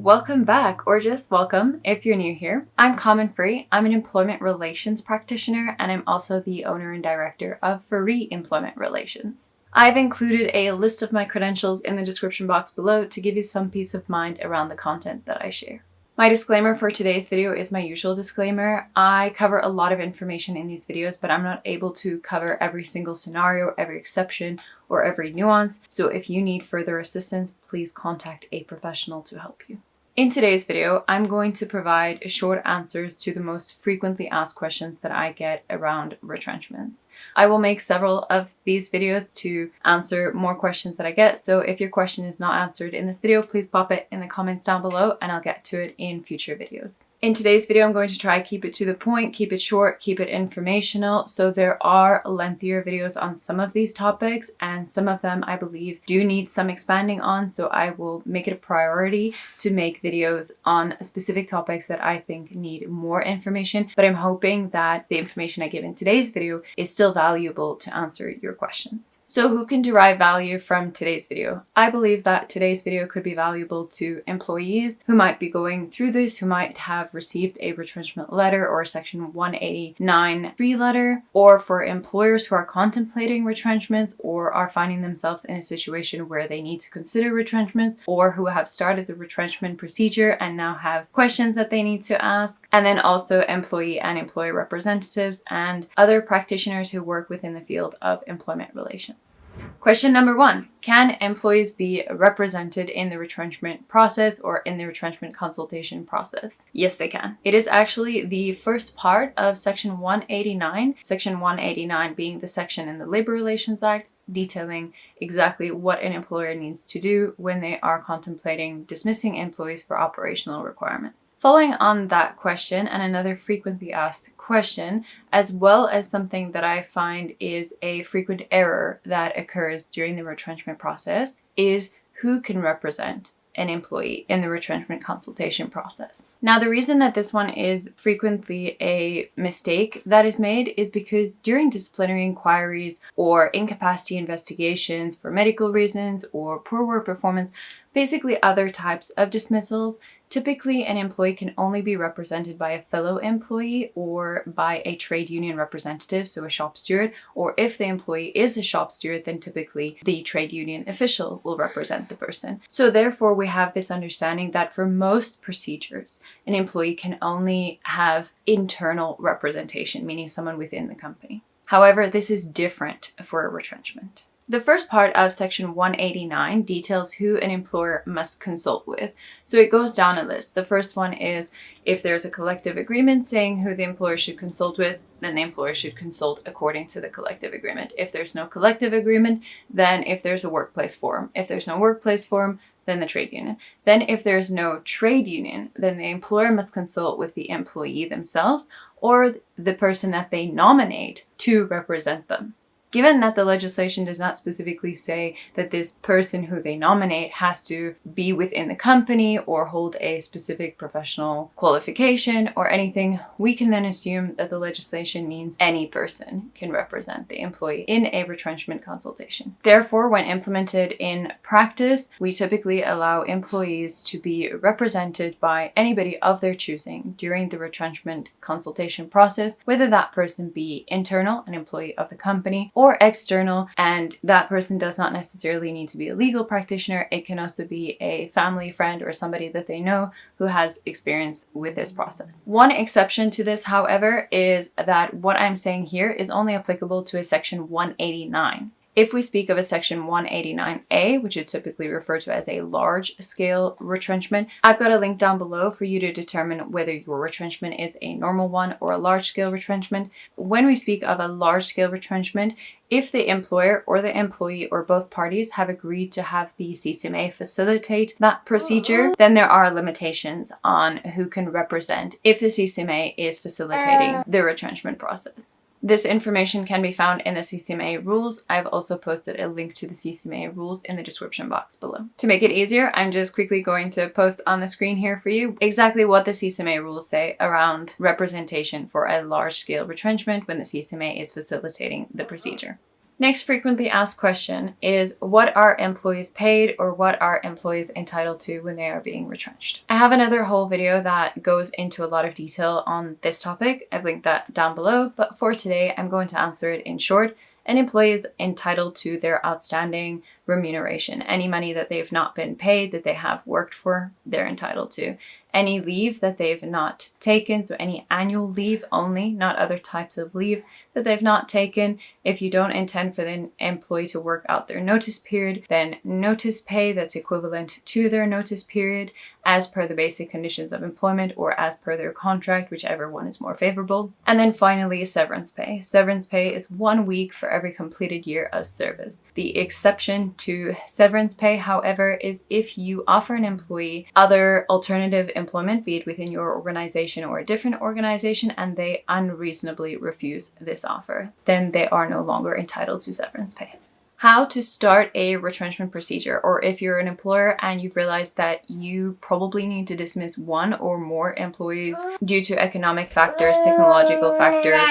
Welcome back, or just welcome if you're new here. I'm Common Free. I'm an employment relations practitioner, and I'm also the owner and director of Free Employment Relations. I've included a list of my credentials in the description box below to give you some peace of mind around the content that I share. My disclaimer for today's video is my usual disclaimer. I cover a lot of information in these videos, but I'm not able to cover every single scenario, every exception, or every nuance. So if you need further assistance, please contact a professional to help you. In today's video, I'm going to provide short answers to the most frequently asked questions that I get around retrenchments. I will make several of these videos to answer more questions that I get, so if your question is not answered in this video, please pop it in the comments down below and I'll get to it in future videos. In today's video, I'm going to try keep it to the point, keep it short, keep it informational. So there are lengthier videos on some of these topics, and some of them I believe do need some expanding on, so I will make it a priority to make videos on specific topics that I think need more information, but I'm hoping that the information I give in today's video is still valuable to answer your questions. So who can derive value from today's video? I believe that today's video could be valuable to employees who might be going through this, who might have received a retrenchment letter or a Section 189(3) letter, or for employers who are contemplating retrenchments or are finding themselves in a situation where they need to consider retrenchment, or who have started the retrenchment procedure and now have questions that they need to ask, and then also employee and employer representatives and other practitioners who work within the field of employment relations. Question number 1. Can employees be represented in the retrenchment process or in the retrenchment consultation process? Yes, they can. It is actually the first part of Section 189, Section 189 being the section in the Labor Relations Act detailing exactly what an employer needs to do when they are contemplating dismissing employees for operational requirements. Following on that question, and another frequently asked question, as well as something that I find is a frequent error that occurs during the retrenchment process, is who can represent an employee in the retrenchment consultation process. Now, the reason that this one is frequently a mistake that is made is because during disciplinary inquiries or incapacity investigations for medical reasons or poor work performance, basically other types of dismissals, typically an employee can only be represented by a fellow employee or by a trade union representative, so a shop steward, or if the employee is a shop steward, then typically the trade union official will represent the person. So therefore, we have this understanding that for most procedures, an employee can only have internal representation, meaning someone within the company. However, this is different for a retrenchment. The first part of Section 189 details who an employer must consult with. So it goes down a list. The first one is if there's a collective agreement saying who the employer should consult with, then the employer should consult according to the collective agreement. If there's no collective agreement, then if there's a workplace forum. If there's no workplace forum, then the trade union. Then if there's no trade union, then the employer must consult with the employee themselves or the person that they nominate to represent them. Given that the legislation does not specifically say that this person who they nominate has to be within the company or hold a specific professional qualification or anything, we can then assume that the legislation means any person can represent the employee in a retrenchment consultation. Therefore, when implemented in practice, we typically allow employees to be represented by anybody of their choosing during the retrenchment consultation process, whether that person be internal, an employee of the company, or external, and that person does not necessarily need to be a legal practitioner. It can also be a family friend or somebody that they know who has experience with this process. One exception to this, however, is that what I'm saying here is only applicable to a Section 189. If we speak of a Section 189A, which is typically referred to as a large-scale retrenchment, I've got a link down below for you to determine whether your retrenchment is a normal one or a large-scale retrenchment. When we speak of a large-scale retrenchment, if the employer or the employee or both parties have agreed to have the CCMA facilitate that procedure, then there are limitations on who can represent if the CCMA is facilitating the retrenchment process. This information can be found in the CCMA rules. I've also posted a link to the CCMA rules in the description box below. To make it easier, I'm just quickly going to post on the screen here for you exactly what the CCMA rules say around representation for a large-scale retrenchment when the CCMA is facilitating the procedure. Next frequently asked question is, what are employees paid or what are employees entitled to when they are being retrenched? I have another whole video that goes into a lot of detail on this topic. I've linked that down below, but for today, I'm going to answer it in short. An employee is entitled to their outstanding remuneration. Any money that they've not been paid, that they have worked for, they're entitled to. Any leave that they've not taken, so any annual leave only, not other types of leave that they've not taken. If you don't intend for the employee to work out their notice period, then notice pay that's equivalent to their notice period as per the basic conditions of employment or as per their contract, whichever one is more favorable. And then finally, severance pay. Severance pay is 1 week for every completed year of service. The exception to severance pay, however, is if you offer an employee other alternative employment, be it within your organization or a different organization, and they unreasonably refuse this offer, then they are no longer entitled to severance pay. How to start a retrenchment procedure, or if you're an employer and you've realized that you probably need to dismiss one or more employees due to economic factors, technological factors,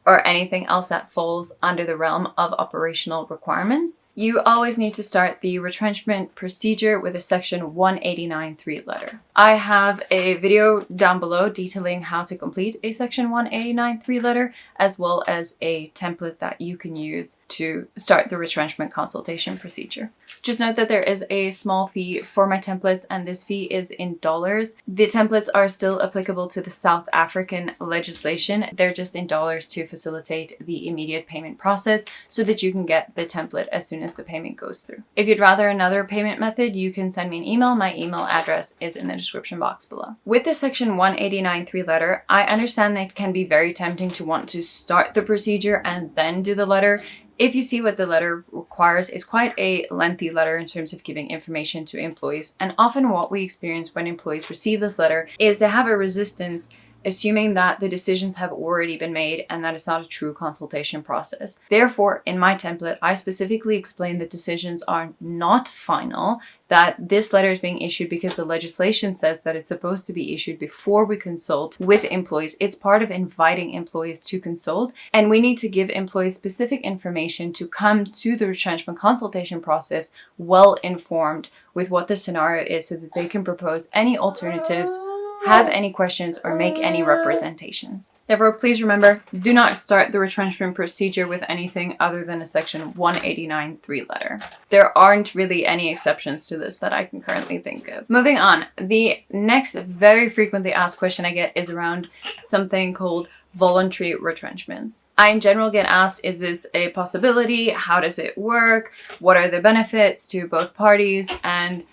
or anything else that falls under the realm of operational requirements, you always need to start the retrenchment procedure with a section 189.3 letter. I have a video down below detailing how to complete a section 189.3 letter, as well as a template that you can use to start the retrenchment consultation procedure. Just note that there is a small fee for my templates, and this fee is in dollars. The templates are still applicable to the South African legislation. They're just in dollars to facilitate the immediate payment process so that you can get the template as soon as the payment goes through. If you'd rather another payment method, you can send me an email. My email address is in the description box below. With the section 189.3 letter, I understand that it can be very tempting to want to start the procedure and then do the letter. If you see what the letter requires, is quite a lengthy letter in terms of giving information to employees. And often what we experience when employees receive this letter is they have a resistance, assuming that the decisions have already been made and that it's not a true consultation process. Therefore, in my template, I specifically explain that decisions are not final, that this letter is being issued because the legislation says that it's supposed to be issued before we consult with employees. It's part of inviting employees to consult, and we need to give employees specific information to come to the retrenchment consultation process well informed with what the scenario is so that they can propose any alternatives, have any questions, or make any representations. Therefore, please remember, do not start the retrenchment procedure with anything other than a section 189.3 letter. There aren't really any exceptions to this that I can currently think of. Moving on, the next very frequently asked question I get is around something called voluntary retrenchments. I in general get asked, is this a possibility? How does it work? What are the benefits to both parties? And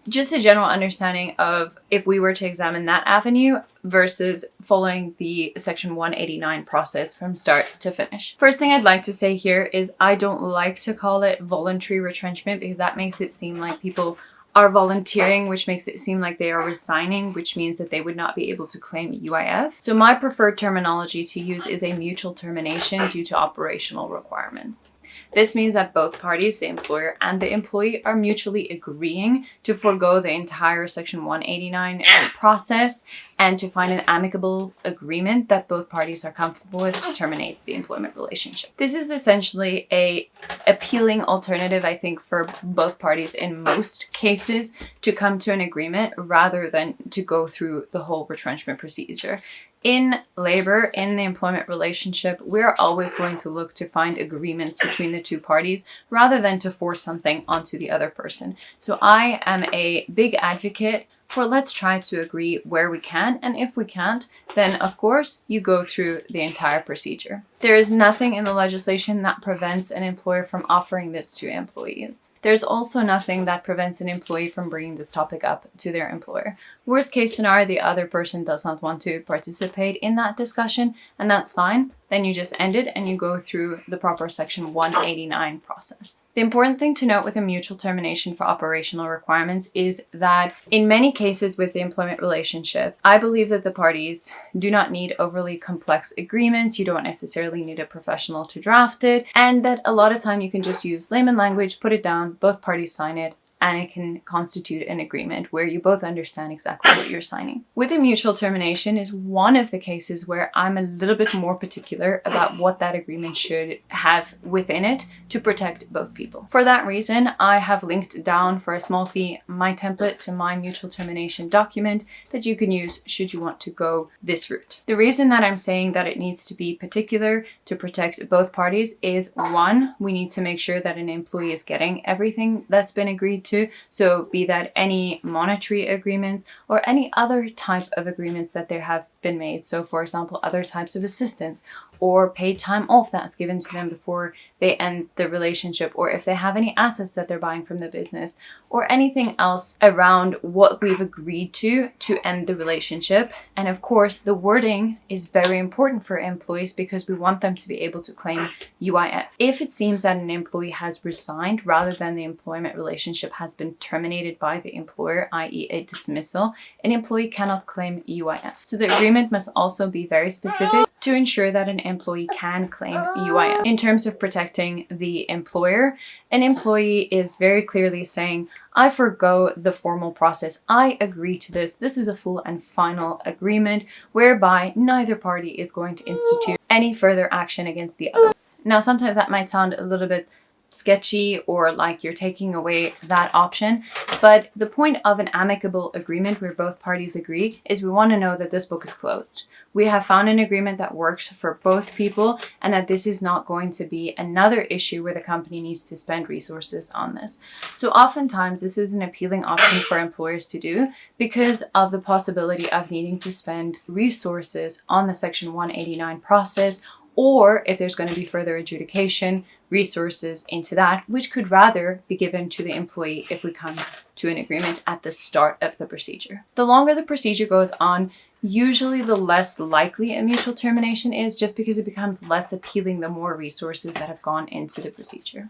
just a general understanding of if we were to examine that avenue versus following the section 189 process from start to finish. First thing I'd like to say here is I don't like to call it voluntary retrenchment because that makes it seem like people are volunteering, which makes it seem like they are resigning, which means that they would not be able to claim UIF. So my preferred terminology to use is a mutual termination due to operational requirements. This means that both parties, the employer and the employee, are mutually agreeing to forego the entire Section 189 process and to find an amicable agreement that both parties are comfortable with to terminate the employment relationship. This is essentially a appealing alternative, I think, for both parties in most cases to come to an agreement rather than to go through the whole retrenchment procedure. In labor, in the employment relationship, we're always going to look to find agreements between the two parties rather than to force something onto the other person. So I am a big advocate for let's try to agree where we can, and if we can't, then of course you go through the entire procedure. There is nothing in the legislation that prevents an employer from offering this to employees. There's also nothing that prevents an employee from bringing this topic up to their employer. Worst case scenario, the other person does not want to participate in that discussion, and that's fine. Then you just end it and you go through the proper Section 189 process. The important thing to note with a mutual termination for operational requirements is that in many cases with the employment relationship, I believe that the parties do not need overly complex agreements. You don't necessarily need a professional to draft it, and that a lot of time you can just use layman language, put it down, both parties sign it, and it can constitute an agreement where you both understand exactly what you're signing. With a mutual termination is one of the cases where I'm a little bit more particular about what that agreement should have within it to protect both people. For that reason, I have linked down for a small fee my template to my mutual termination document that you can use should you want to go this route. The reason that I'm saying that it needs to be particular to protect both parties is, one, we need to make sure that an employee is getting everything that's been agreed to. So be that any monetary agreements or any other type of agreements that there have been made. So for example, other types of assistance or paid time off that's given to them before they end the relationship, or if they have any assets that they're buying from the business, or anything else around what we've agreed to end the relationship. And of course, the wording is very important for employees because we want them to be able to claim UIF. If it seems that an employee has resigned rather than the employment relationship has been terminated by the employer, i.e. a dismissal, an employee cannot claim UIF. So the agreement must also be very specific to ensure that an employee can claim UIF. In terms of protecting the employer, an employee is very clearly saying, I forgo the formal process. I agree to this. This is a full and final agreement whereby neither party is going to institute any further action against the other. Now, sometimes that might sound a little bit sketchy or like you're taking away that option, but the point of an amicable agreement where both parties agree is we want to know that this book is closed. We have found an agreement that works for both people and that this is not going to be another issue where the company needs to spend resources on this. So oftentimes this is an appealing option for employers to do because of the possibility of needing to spend resources on the Section 189 process, or if there's going to be further adjudication, resources into that, which could rather be given to the employee if we come to an agreement at the start of the procedure. The longer the procedure goes on, usually the less likely a mutual termination is, just because it becomes less appealing the more resources that have gone into the procedure.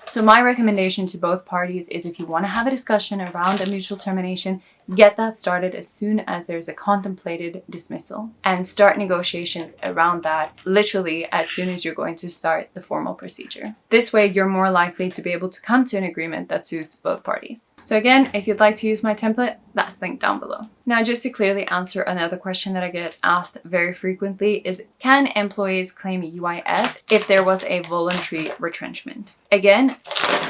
So my recommendation to both parties is, if you want to have a discussion around a mutual termination, get that started as soon as there's a contemplated dismissal and start negotiations around that literally as soon as you're going to start the formal procedure. This way, you're more likely to be able to come to an agreement that suits both parties. So again, if you'd like to use my template, that's linked down below. Now, just to clearly answer another question that I get asked very frequently is, can employees claim UIF if there was a voluntary retrenchment? Again,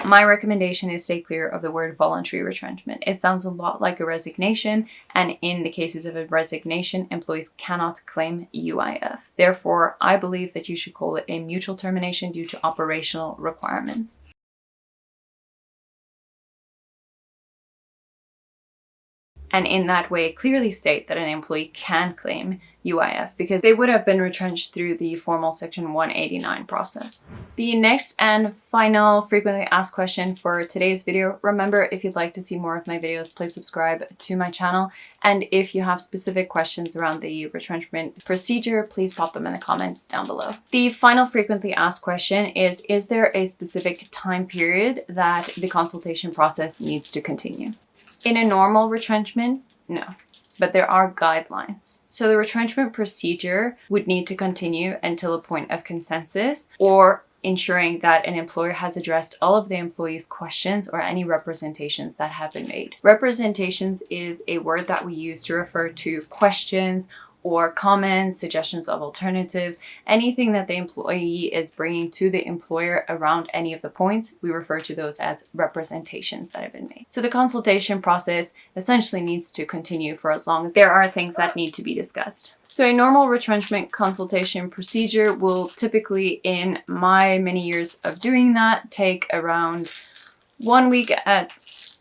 my recommendation is stay clear of the word voluntary retrenchment. It sounds a lot like a resignation, and in the cases of a resignation, employees cannot claim UIF. Therefore, I believe that you should call it a mutual termination due to operational requirements. And in that way, clearly state that an employee can claim UIF because they would have been retrenched through the formal Section 189 process. The next and final frequently asked question for today's video. Remember, if you'd like to see more of my videos, please subscribe to my channel. And if you have specific questions around the retrenchment procedure, please pop them in the comments down below. The final frequently asked question is there a specific time period that the consultation process needs to continue? In a normal retrenchment, no, but there are guidelines. So the retrenchment procedure would need to continue until a point of consensus, or ensuring that an employer has addressed all of the employee's questions or any representations that have been made. Representations is a word that we use to refer to questions or comments, suggestions of alternatives, anything that the employee is bringing to the employer around any of the points. We refer to those as representations that have been made. So the consultation process essentially needs to continue for as long as there are things that need to be discussed. So a normal retrenchment consultation procedure will typically, in my many years of doing that, take around 1 week at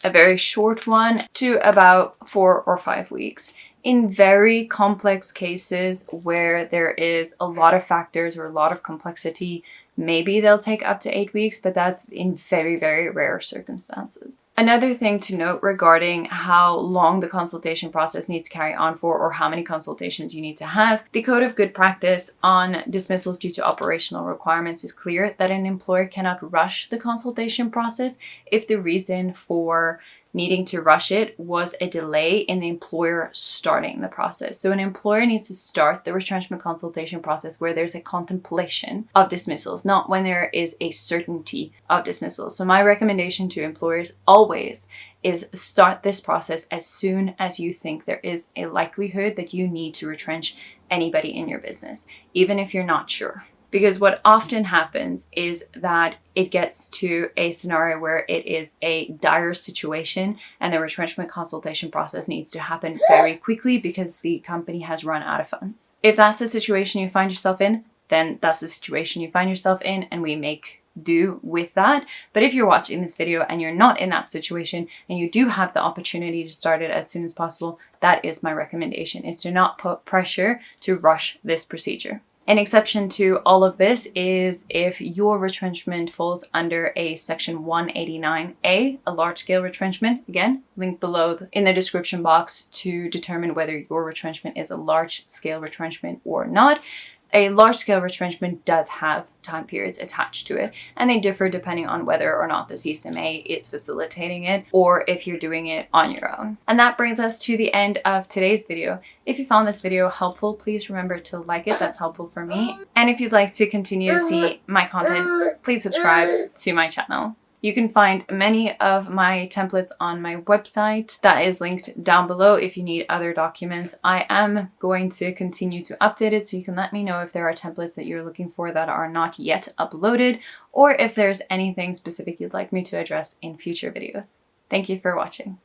a very short one to about 4 or 5 weeks. In very complex cases where there is a lot of factors or a lot of complexity, maybe they'll take up to 8 weeks, but that's in very, very rare circumstances. Another thing to note regarding how long the consultation process needs to carry on for, or how many consultations you need to have, the Code of Good Practice on dismissals due to operational requirements is clear that an employer cannot rush the consultation process if the reason for needing to rush it was a delay in the employer starting the process. So an employer needs to start the retrenchment consultation process where there's a contemplation of dismissals, not when there is a certainty of dismissal. So my recommendation to employers always is start this process as soon as you think there is a likelihood that you need to retrench anybody in your business, even if you're not sure. Because what often happens is that it gets to a scenario where it is a dire situation and the retrenchment consultation process needs to happen very quickly because the company has run out of funds. If that's the situation you find yourself in, then that's the situation you find yourself in, and we make do with that. But if you're watching this video and you're not in that situation and you do have the opportunity to start it as soon as possible, that is my recommendation, is to not put pressure to rush this procedure. An exception to all of this is if your retrenchment falls under a section 189A, a large-scale retrenchment. Again, link below in the description box to determine whether your retrenchment is a large-scale retrenchment or not. A large-scale retrenchment does have time periods attached to it, and they differ depending on whether or not the CCMA is facilitating it or if you're doing it on your own. And that brings us to the end of today's video. If you found this video helpful, please remember to like it. That's helpful for me. And if you'd like to continue to see my content, please subscribe to my channel. You can find many of my templates on my website. That is linked down below if you need other documents. I am going to continue to update it, so you can let me know if there are templates that you're looking for that are not yet uploaded, or if there's anything specific you'd like me to address in future videos. Thank you for watching.